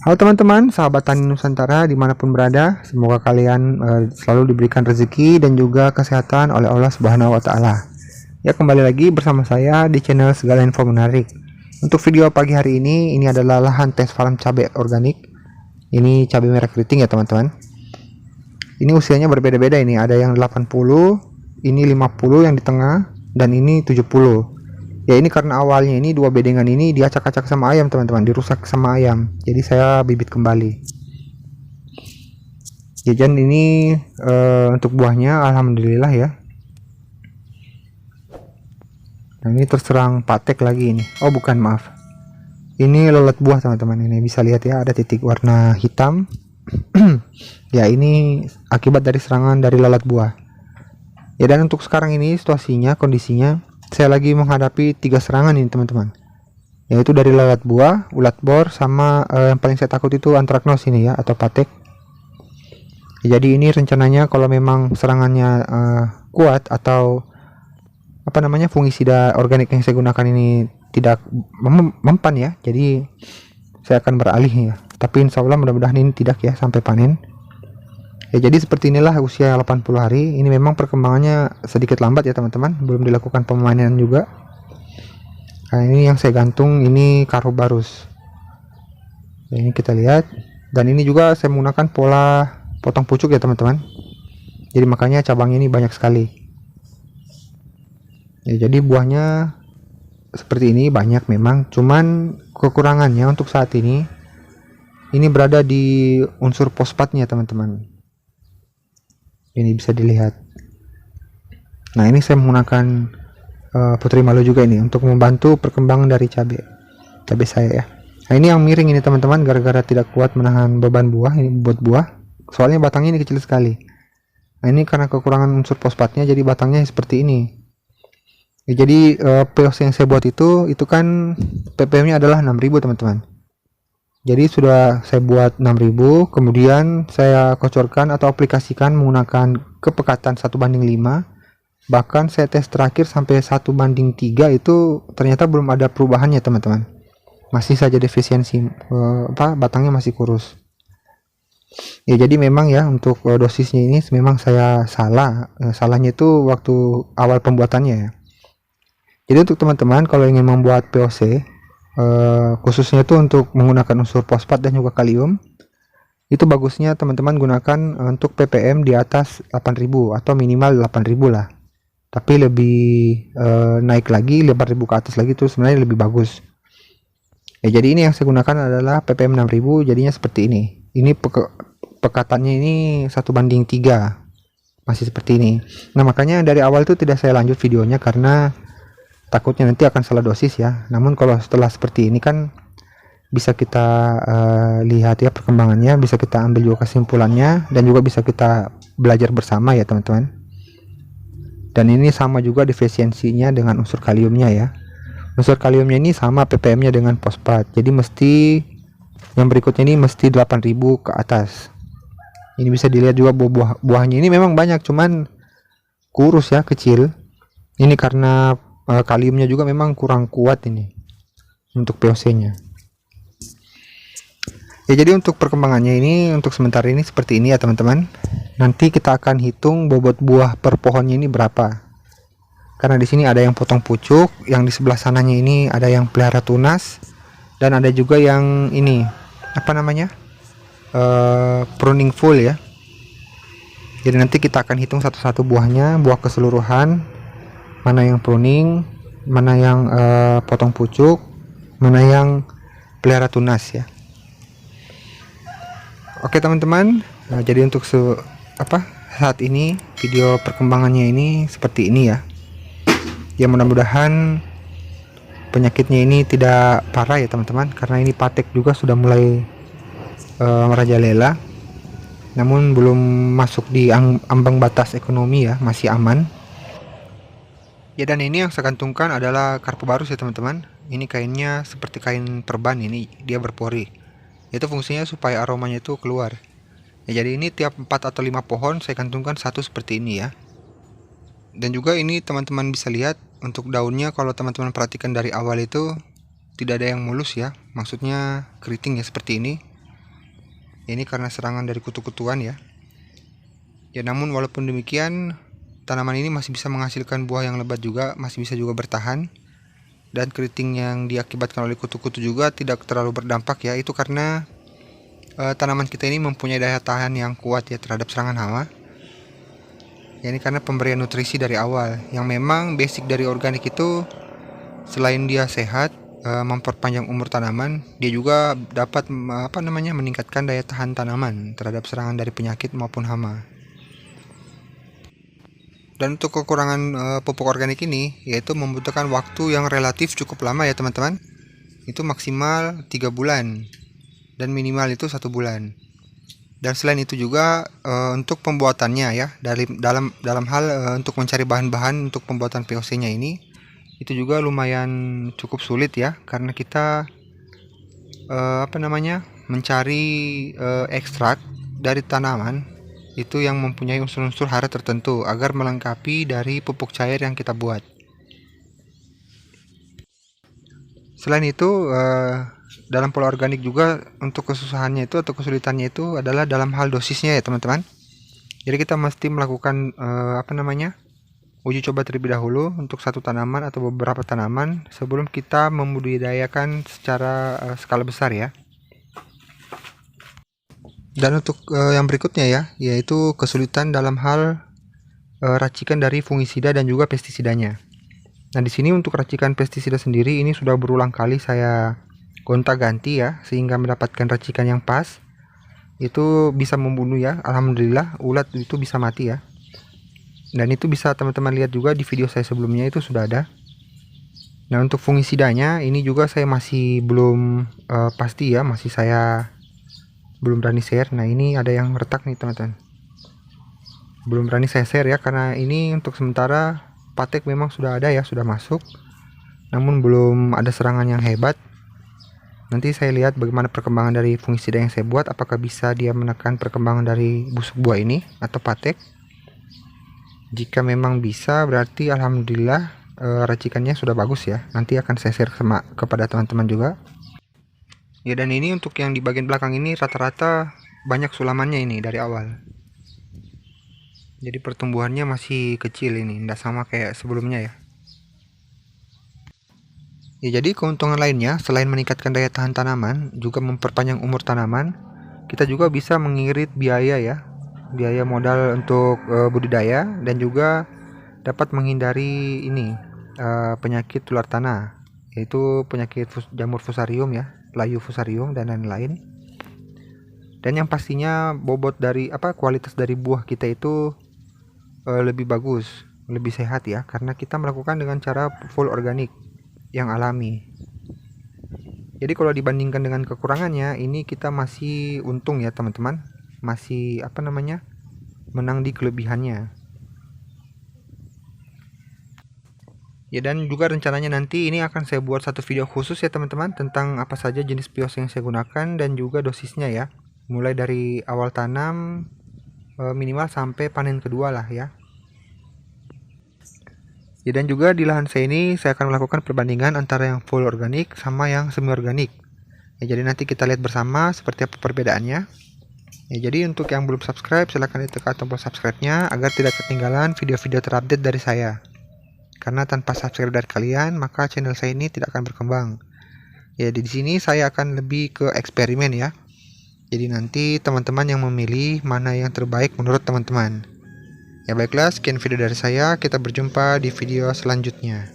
Halo teman-teman, sahabat Tani Nusantara dimanapun berada, semoga kalian selalu diberikan rezeki dan juga kesehatan oleh Allah Subhanahu Wa Taala. Ya, kembali lagi bersama saya di channel Segala Info Menarik. Untuk video pagi hari ini adalah lahan tes farm cabai organik. Ini cabai merah keriting ya teman-teman. Ini usianya berbeda-beda, ini ada yang 80, ini 50 yang di tengah, dan ini 70. Ya, ini karena awalnya ini dua bedengan ini diacak-acak sama ayam teman-teman, dirusak sama ayam, jadi saya bibit kembali. Jajan ini untuk buahnya alhamdulillah ya. Nah, ini terserang patek lagi ini. Oh bukan, maaf, ini lelet buah teman-teman. Ini bisa lihat ya, ada titik warna hitam. Ya, ini akibat dari serangan dari lalat buah ya. Dan untuk sekarang ini situasinya, kondisinya, saya lagi menghadapi 3 serangan ini teman-teman, yaitu dari lalat buah, ulat bor, sama yang paling saya takut itu antraknos ini ya, atau patek. Jadi ini rencananya kalau memang serangannya kuat, atau apa namanya, fungisida organik yang saya gunakan ini tidak mempan ya, jadi saya akan beralih ya. Tapi insya Allah mudah-mudahan ini tidak ya sampai panen ya. Jadi seperti inilah usia 80 hari. Ini memang perkembangannya sedikit lambat ya teman-teman, belum dilakukan pemanenan juga. Nah, ini yang saya gantung ini Karobarus ya, ini kita lihat. Dan ini juga saya menggunakan pola potong pucuk ya teman-teman, jadi makanya cabangnya ini banyak sekali ya. Jadi buahnya seperti ini banyak memang, cuman kekurangannya untuk saat ini berada di unsur fosfatnya teman-teman. Ini bisa dilihat. Nah, ini saya menggunakan Putri Malu juga ini untuk membantu perkembangan dari cabai saya ya. Nah, ini yang miring ini teman-teman, gara-gara tidak kuat menahan beban buah, ini buat buah, soalnya batangnya ini kecil sekali. Nah, ini karena kekurangan unsur fosfatnya, jadi batangnya seperti ini ya. Jadi POC yang saya buat itu kan ppm nya adalah 6000 teman-teman. Jadi sudah saya buat 6000, kemudian saya kocorkan atau aplikasikan menggunakan kepekatan 1:5. Bahkan saya tes terakhir sampai 1:3, itu ternyata belum ada perubahannya teman-teman, masih saja defisiensi, batangnya masih kurus ya. Jadi memang ya untuk dosisnya ini memang saya salah, salahnya itu waktu awal pembuatannya ya. Jadi untuk teman-teman kalau ingin membuat POC, khususnya itu untuk menggunakan unsur fosfat dan juga kalium, itu bagusnya teman-teman gunakan untuk ppm di atas 8000 atau minimal 8000 lah. Tapi lebih naik lagi 8000 ke atas lagi itu sebenarnya lebih bagus ya. Jadi ini yang saya gunakan adalah ppm 6000, jadinya seperti ini. Ini pekatannya ini 1:3, masih seperti ini. Nah, makanya dari awal itu tidak saya lanjut videonya karena takutnya nanti akan salah dosis ya. Namun kalau setelah seperti ini kan bisa kita lihat ya perkembangannya, bisa kita ambil juga kesimpulannya, dan juga bisa kita belajar bersama ya teman-teman. Dan ini sama juga defisiensinya dengan unsur kaliumnya ya. Unsur kaliumnya ini sama ppm nya dengan fosfat, jadi mesti yang berikutnya ini mesti 8000 ke atas. Ini bisa dilihat juga buahnya ini memang banyak, cuman kurus ya, kecil. Ini karena kaliumnya juga memang kurang kuat ini untuk POC nya ya. Jadi untuk perkembangannya ini untuk sementara ini seperti ini ya teman-teman. Nanti kita akan hitung bobot buah per pohonnya ini berapa, karena di sini ada yang potong pucuk, yang di sebelah sananya ini ada yang pelihara tunas, dan ada juga yang ini apa namanya, pruning full ya. Jadi nanti kita akan hitung satu-satu buahnya, buah keseluruhan, mana yang pruning, mana yang potong pucuk, mana yang pelihara tunas ya. Oke teman-teman, jadi untuk saat ini video perkembangannya ini seperti ini ya. Ya, mudah-mudahan penyakitnya ini tidak parah ya teman-teman, karena ini patek juga sudah mulai merajalela, namun belum masuk di ambang batas ekonomi ya, masih aman ya. Dan ini yang saya gantungkan adalah Karobarus ya teman-teman. Ini kainnya seperti kain perban, ini dia berpori, itu fungsinya supaya aromanya itu keluar ya. Jadi ini tiap 4 atau 5 pohon saya gantungkan satu seperti ini ya. Dan juga ini teman-teman bisa lihat untuk daunnya, kalau teman-teman perhatikan dari awal itu tidak ada yang mulus ya, maksudnya keriting ya seperti ini. Ini karena serangan dari kutu-kutuan ya. Ya namun walaupun demikian, tanaman ini masih bisa menghasilkan buah yang lebat juga, masih bisa juga bertahan. Dan keriting yang diakibatkan oleh kutu-kutu juga tidak terlalu berdampak ya. Itu karena tanaman kita ini mempunyai daya tahan yang kuat ya terhadap serangan hama. Ya, ini karena pemberian nutrisi dari awal. Yang memang basic dari organik itu, selain dia sehat, memperpanjang umur tanaman, dia juga dapat meningkatkan daya tahan tanaman terhadap serangan dari penyakit maupun hama. Dan untuk kekurangan pupuk organik ini, yaitu membutuhkan waktu yang relatif cukup lama ya teman-teman. Itu maksimal 3 bulan dan minimal itu 1 bulan. Dan selain itu juga untuk pembuatannya ya, dalam hal untuk mencari bahan-bahan untuk pembuatan POC-nya ini, itu juga lumayan cukup sulit ya, karena kita mencari ekstrak dari tanaman itu yang mempunyai unsur-unsur hara tertentu agar melengkapi dari pupuk cair yang kita buat. Selain itu dalam pola organik juga untuk kesusahannya itu atau kesulitannya itu adalah dalam hal dosisnya ya teman-teman. Jadi kita mesti melakukan uji coba terlebih dahulu untuk satu tanaman atau beberapa tanaman sebelum kita membudidayakan secara skala besar ya. Dan untuk yang berikutnya ya, yaitu kesulitan dalam hal racikan dari fungisida dan juga pestisidanya. Nah di sini untuk racikan pestisida sendiri ini sudah berulang kali saya gonta-ganti ya, sehingga mendapatkan racikan yang pas. Itu bisa membunuh ya, alhamdulillah ulat itu bisa mati ya. Dan itu bisa teman-teman lihat juga di video saya sebelumnya, itu sudah ada. Nah untuk fungisidanya ini juga saya masih belum pasti ya, masih saya belum berani share. Nah ini ada yang retak nih teman-teman, belum berani saya share ya, karena ini untuk sementara patek memang sudah ada ya, sudah masuk, namun belum ada serangan yang hebat. Nanti saya lihat bagaimana perkembangan dari fungisida yang saya buat, apakah bisa dia menekan perkembangan dari busuk buah ini atau patek. Jika memang bisa, berarti alhamdulillah racikannya sudah bagus ya. Nanti akan saya share kepada teman-teman juga. Ya dan ini untuk yang di bagian belakang ini rata-rata banyak sulamannya ini dari awal. Jadi pertumbuhannya masih kecil ini, tidak sama kayak sebelumnya ya. Ya jadi keuntungan lainnya selain meningkatkan daya tahan tanaman, juga memperpanjang umur tanaman, kita juga bisa mengirit biaya ya, biaya modal untuk budidaya, dan juga dapat menghindari ini penyakit tular tanah, yaitu penyakit jamur fusarium ya, layu fusarium dan lain-lain. Dan yang pastinya bobot dari kualitas dari buah kita itu lebih bagus, lebih sehat ya, karena kita melakukan dengan cara full organik yang alami. Jadi kalau dibandingkan dengan kekurangannya, ini kita masih untung ya teman-teman, masih menang di kelebihannya. Ya dan juga rencananya nanti ini akan saya buat satu video khusus ya teman-teman, tentang apa saja jenis POC yang saya gunakan dan juga dosisnya ya, mulai dari awal tanam minimal sampai panen kedua lah ya. Ya dan juga di lahan saya ini saya akan melakukan perbandingan antara yang full organik sama yang semi organik. Ya jadi nanti kita lihat bersama seperti apa perbedaannya. Ya jadi untuk yang belum subscribe, silahkan ditekan tombol subscribe-nya agar tidak ketinggalan video-video terupdate dari saya. Karena tanpa subscribe dari kalian, maka channel saya ini tidak akan berkembang. Ya di sini saya akan lebih ke eksperimen ya. Jadi nanti teman-teman yang memilih mana yang terbaik menurut teman-teman. Ya baiklah, sekian video dari saya, kita berjumpa di video selanjutnya.